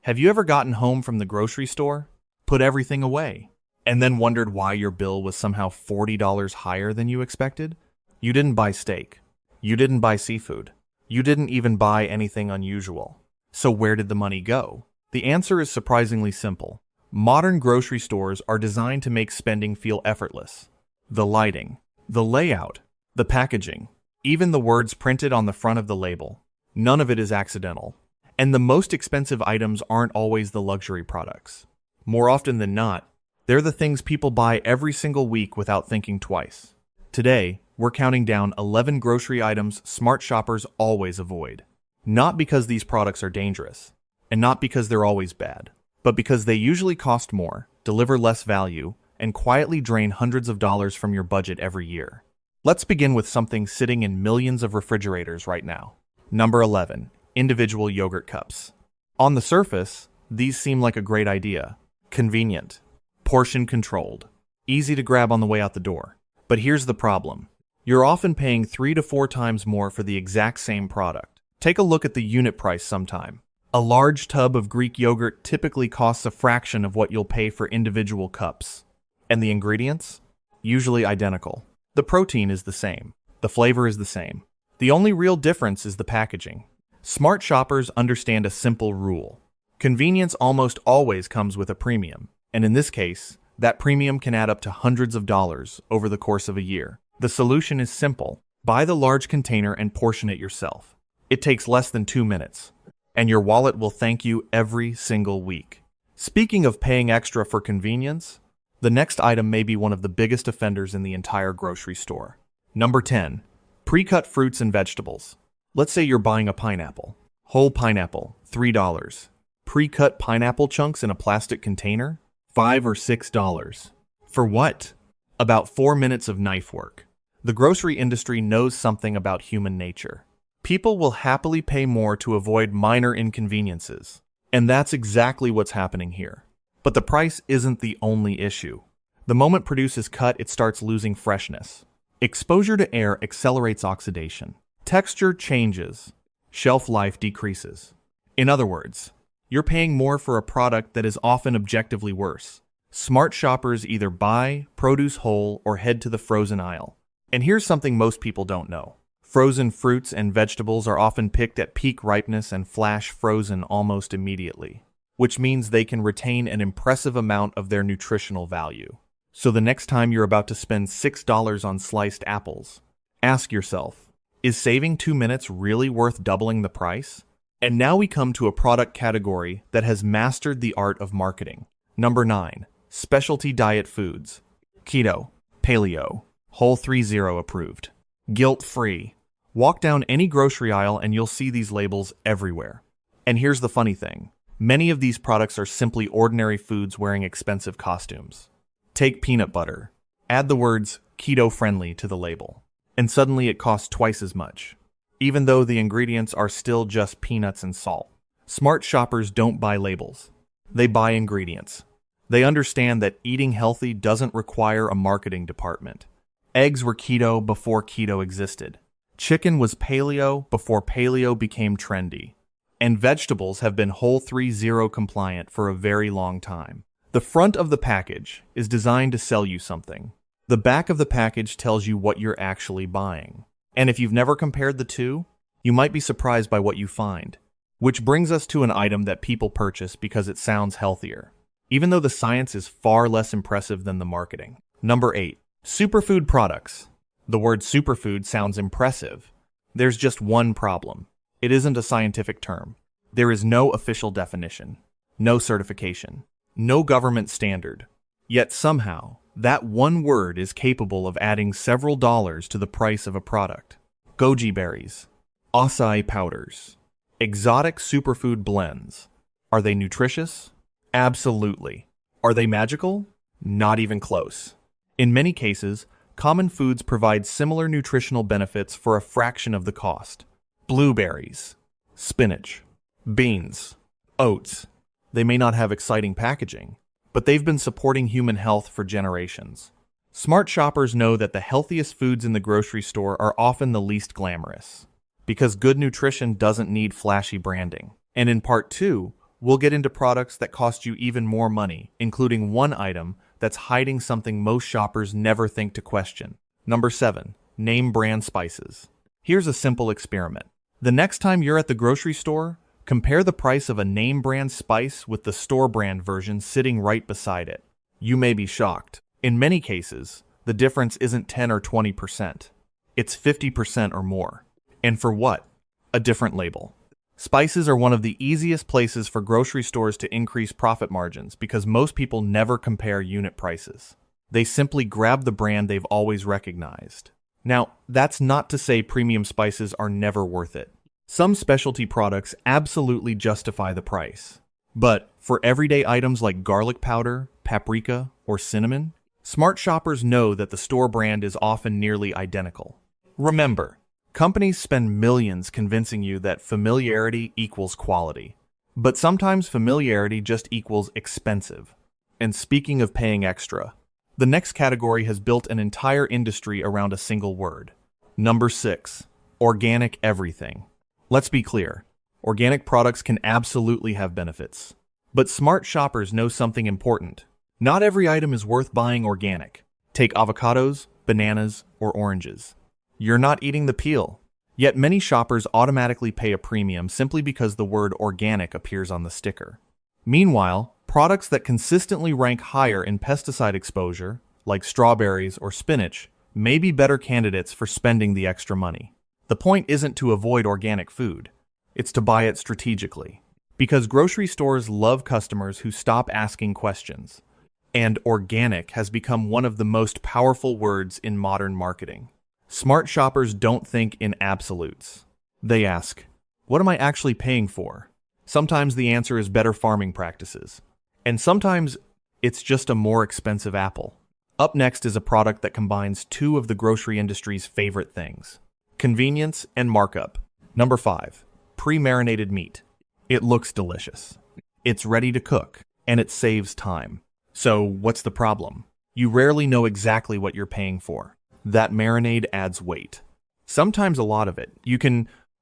Have you ever gotten home from the grocery store, put everything away, and then wondered why your bill was somehow $40 higher than you expected? You didn't buy steak. You didn't buy seafood. You didn't even buy anything unusual. So where did the money go? The answer is surprisingly simple. Modern grocery stores are designed to make spending feel effortless. The lighting, the layout, the packaging, even the words printed on the front of the label. None of it is accidental. And the most expensive items aren't always the luxury products. More often than not, they're the things people buy every single week without thinking twice. Today, we're counting down 11 grocery items smart shoppers always avoid. Not because these products are dangerous, and not because they're always bad, but because they usually cost more, deliver less value, and quietly drain hundreds of dollars from your budget every year. Let's begin with something sitting in millions of refrigerators right now. Number 11. Individual yogurt cups. On the surface, these seem like a great idea. Convenient. Portion controlled. Easy to grab on the way out the door. But here's the problem. You're often paying 3 to 4 times more for the exact same product. Take a look at the unit price sometime. A large tub of Greek yogurt typically costs a fraction of what you'll pay for individual cups. And the ingredients? Usually identical. The protein is the same. The flavor is the same. The only real difference is the packaging. Smart shoppers understand a simple rule. Convenience almost always comes with a premium, and in this case, that premium can add up to hundreds of dollars over the course of a year. The solution is simple. Buy the large container and portion it yourself. It takes less than 2 minutes, and your wallet will thank you every single week. Speaking of paying extra for convenience, the next item may be one of the biggest offenders in the entire grocery store. Number 10. Pre-cut fruits and vegetables. Let's say you're buying a pineapple. Whole pineapple, $3. Pre-cut pineapple chunks in a plastic container, $5 or $6. For what? About 4 minutes of knife work. The grocery industry knows something about human nature. People will happily pay more to avoid minor inconveniences. And that's exactly what's happening here. But the price isn't the only issue. The moment produce is cut, it starts losing freshness. Exposure to air accelerates oxidation. Texture changes. Shelf life decreases. In other words, you're paying more for a product that is often objectively worse. Smart shoppers either buy produce whole or head to the frozen aisle. And here's something most people don't know. Frozen fruits and vegetables are often picked at peak ripeness and flash frozen almost immediately, which means they can retain an impressive amount of their nutritional value. So the next time you're about to spend $6 on sliced apples, ask yourself, is saving 2 minutes really worth doubling the price? And now we come to a product category that has mastered the art of marketing. Number 9. Specialty diet foods. Keto, paleo, Whole30 approved. Guilt-free. Walk down any grocery aisle and you'll see these labels everywhere. And here's the funny thing. Many of these products are simply ordinary foods wearing expensive costumes. Take peanut butter. Add the words keto-friendly to the label. And suddenly it costs twice as much, even though the ingredients are still just peanuts and salt. Smart shoppers don't buy labels. They buy ingredients. They understand that eating healthy doesn't require a marketing department. Eggs were keto before keto existed. Chicken was paleo before paleo became trendy. And vegetables have been Whole30 compliant for a very long time. The front of the package is designed to sell you something. The back of the package tells you what you're actually buying. And if you've never compared the two, you might be surprised by what you find. Which brings us to an item that people purchase because it sounds healthier, even though the science is far less impressive than the marketing. Number 8. Superfood products. The word superfood sounds impressive. There's just one problem. It isn't a scientific term. There is no official definition, no certification, no government standard. Yet somehow, that one word is capable of adding several dollars to the price of a product. Goji berries, acai powders, exotic superfood blends. Are they nutritious? Absolutely. Are they magical? Not even close. In many cases, common foods provide similar nutritional benefits for a fraction of the cost. Blueberries, spinach, beans, oats. They may not have exciting packaging, but they've been supporting human health for generations. Smart shoppers know that the healthiest foods in the grocery store are often the least glamorous, because good nutrition doesn't need flashy branding. And in part 2, We'll get into products that cost you even more money, including one item that's hiding something most shoppers never think to question. Number 7. Name brand spices. Here's a simple experiment. The next time you're at the grocery store, compare the price of a name brand spice with the store brand version sitting right beside it. You may be shocked. In many cases, the difference isn't 10 or 20%. It's 50% or more. And for what? A different label. Spices are one of the easiest places for grocery stores to increase profit margins because most people never compare unit prices. They simply grab the brand they've always recognized. Now, that's not to say premium spices are never worth it. Some specialty products absolutely justify the price. But for everyday items like garlic powder, paprika, or cinnamon, smart shoppers know that the store brand is often nearly identical. Remember, companies spend millions convincing you that familiarity equals quality. But sometimes familiarity just equals expensive. And speaking of paying extra, the next category has built an entire industry around a single word. Number 6. Organic everything. Let's be clear. Organic products can absolutely have benefits. But smart shoppers know something important. Not every item is worth buying organic. Take avocados, bananas, or oranges. You're not eating the peel. Yet many shoppers automatically pay a premium simply because the word organic appears on the sticker. Meanwhile, products that consistently rank higher in pesticide exposure, like strawberries or spinach, may be better candidates for spending the extra money. The point isn't to avoid organic food. It's to buy it strategically. Because grocery stores love customers who stop asking questions. And organic has become one of the most powerful words in modern marketing. Smart shoppers don't think in absolutes. They ask, what am I actually paying for? Sometimes the answer is better farming practices. And sometimes it's just a more expensive apple. Up next is a product that combines two of the grocery industry's favorite things: convenience and markup. Number 5. Pre-marinated meat. It looks delicious. It's ready to cook, and it saves time. So what's the problem? You rarely know exactly what you're paying for. That marinade adds weight. Sometimes a lot of it.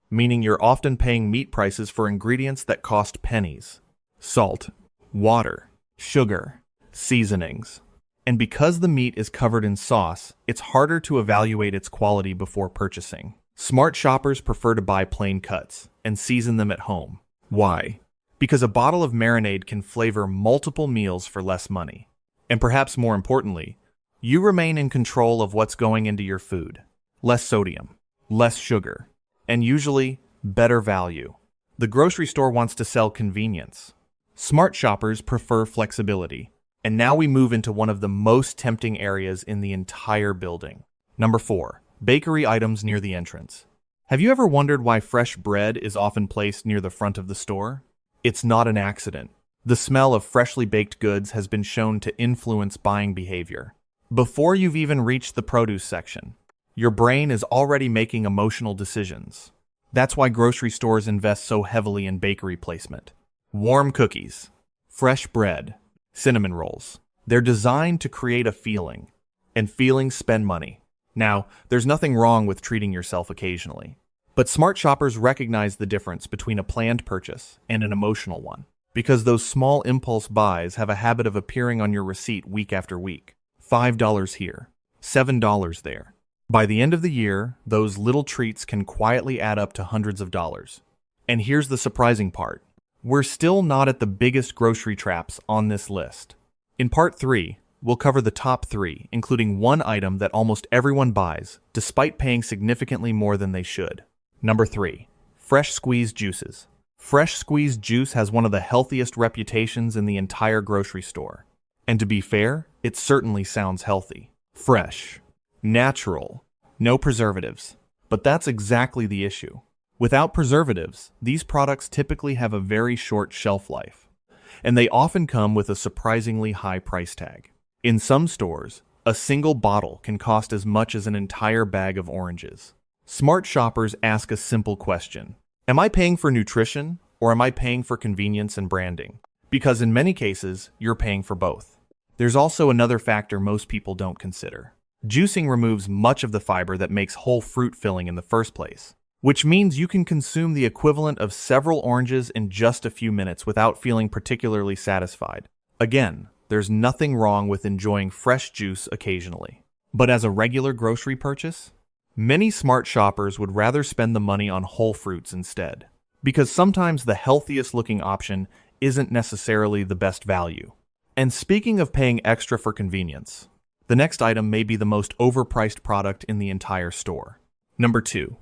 Meaning you're often paying meat prices for ingredients that cost pennies. Salt, water, sugar, seasonings. And because the meat is covered in sauce, it's harder to evaluate its quality before purchasing. Smart shoppers prefer to buy plain cuts and season them at home. Why? Because a bottle of marinade can flavor multiple meals for less money. And perhaps more importantly, you remain in control of what's going into your food. Less sodium, less sugar, and usually better value. The grocery store wants to sell convenience. Smart shoppers prefer flexibility. And now we move into one of the most tempting areas in the entire building. Number 4. Bakery items near the entrance. Have you ever wondered why fresh bread is often placed near the front of the store? It's not an accident. The smell of freshly baked goods has been shown to influence buying behavior. Before you've even reached the produce section, your brain is already making emotional decisions. That's why grocery stores invest so heavily in bakery placement. Warm cookies, fresh bread, cinnamon rolls. They're designed to create a feeling, and feelings spend money. Now, there's nothing wrong with treating yourself occasionally, but smart shoppers recognize the difference between a planned purchase and an emotional one, because those small impulse buys have a habit of appearing on your receipt week after week. $5 here, $7 there. By the end of the year, those little treats can quietly add up to hundreds of dollars. And here's the surprising part. We're still not at the biggest grocery traps on this list. In part 3, we'll cover the top 3, including one item that almost everyone buys, despite paying significantly more than they should. Number 3. Fresh squeezed juices. Fresh squeezed juice has one of the healthiest reputations in the entire grocery store. And to be fair, it certainly sounds healthy. Fresh. Natural. No preservatives. But that's exactly the issue. Without preservatives, these products typically have a very short shelf life. And they often come with a surprisingly high price tag. In some stores, a single bottle can cost as much as an entire bag of oranges. Smart shoppers ask a simple question. Am I paying for nutrition, or am I paying for convenience and branding? Because in many cases, you're paying for both. There's also another factor most people don't consider. Juicing removes much of the fiber that makes whole fruit filling in the first place. which means you can consume the equivalent of several oranges in just a few minutes without feeling particularly satisfied. Again, there's nothing wrong with enjoying fresh juice occasionally. But as a regular grocery purchase, many smart shoppers would rather spend the money on whole fruits instead, because sometimes the healthiest looking option isn't necessarily the best value. And speaking of paying extra for convenience, the next item may be the most overpriced product in the entire store. Number 2.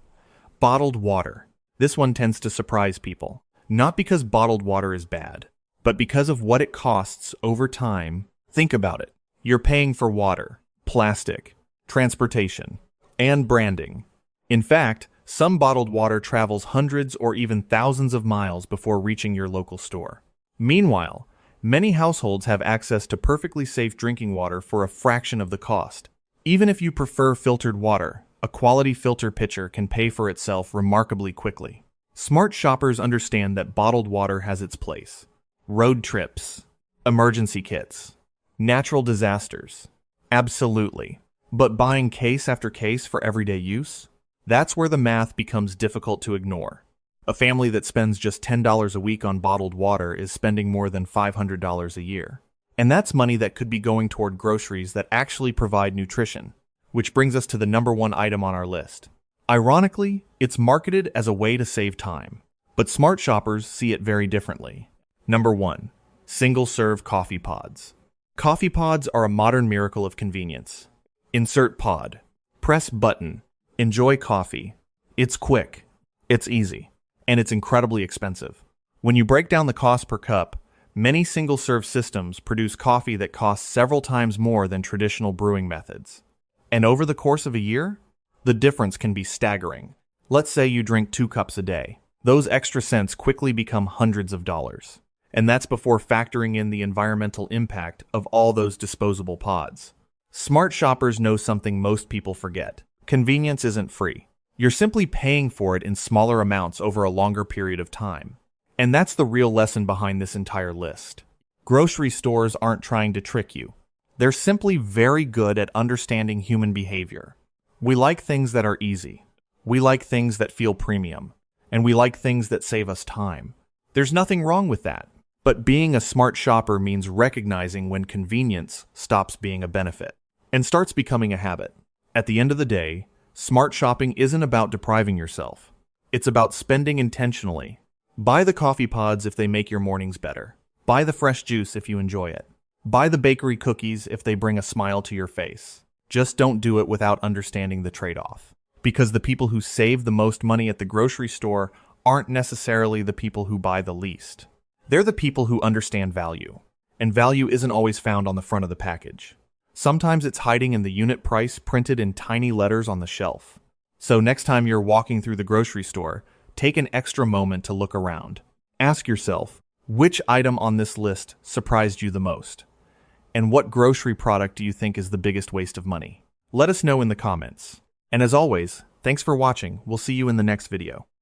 Bottled water. This one tends to surprise people, not because bottled water is bad, but because of what it costs over time. Think about it. You're paying for water, plastic, transportation, and branding. In fact, some bottled water travels hundreds or even thousands of miles before reaching your local store. Meanwhile, many households have access to perfectly safe drinking water for a fraction of the cost. Even if you prefer filtered water, a quality filter pitcher can pay for itself remarkably quickly. Smart shoppers understand that bottled water has its place. Road trips, emergency kits, natural disasters. Absolutely. But buying case after case for everyday use? That's where the math becomes difficult to ignore. A family that spends just $10 a week on bottled water is spending more than $500 a year. And that's money that could be going toward groceries that actually provide nutrition. Which brings us to the number 1 item on our list. Ironically, it's marketed as a way to save time, but smart shoppers see it very differently. Number 1. Single-serve coffee pods. Coffee pods are a modern miracle of convenience. Insert pod. Press button. Enjoy coffee. It's quick. It's easy. And it's incredibly expensive. When you break down the cost per cup, many single-serve systems produce coffee that costs several times more than traditional brewing methods. And over the course of a year, the difference can be staggering. Let's say you drink 2 cups a day. Those extra cents quickly become hundreds of dollars. And that's before factoring in the environmental impact of all those disposable pods. Smart shoppers know something most people forget. Convenience isn't free. You're simply paying for it in smaller amounts over a longer period of time. And that's the real lesson behind this entire list. Grocery stores aren't trying to trick you. They're simply very good at understanding human behavior. We like things that are easy. We like things that feel premium. And we like things that save us time. There's nothing wrong with that. But being a smart shopper means recognizing when convenience stops being a benefit and starts becoming a habit. At the end of the day, smart shopping isn't about depriving yourself. It's about spending intentionally. Buy the coffee pods if they make your mornings better. Buy the fresh juice if you enjoy it. Buy the bakery cookies if they bring a smile to your face. Just don't do it without understanding the trade-off. Because the people who save the most money at the grocery store aren't necessarily the people who buy the least. They're the people who understand value. And value isn't always found on the front of the package. Sometimes it's hiding in the unit price printed in tiny letters on the shelf. So next time you're walking through the grocery store, take an extra moment to look around. Ask yourself, which item on this list surprised you the most? And what grocery product do you think is the biggest waste of money? Let us know in the comments. And as always, thanks for watching. We'll see you in the next video.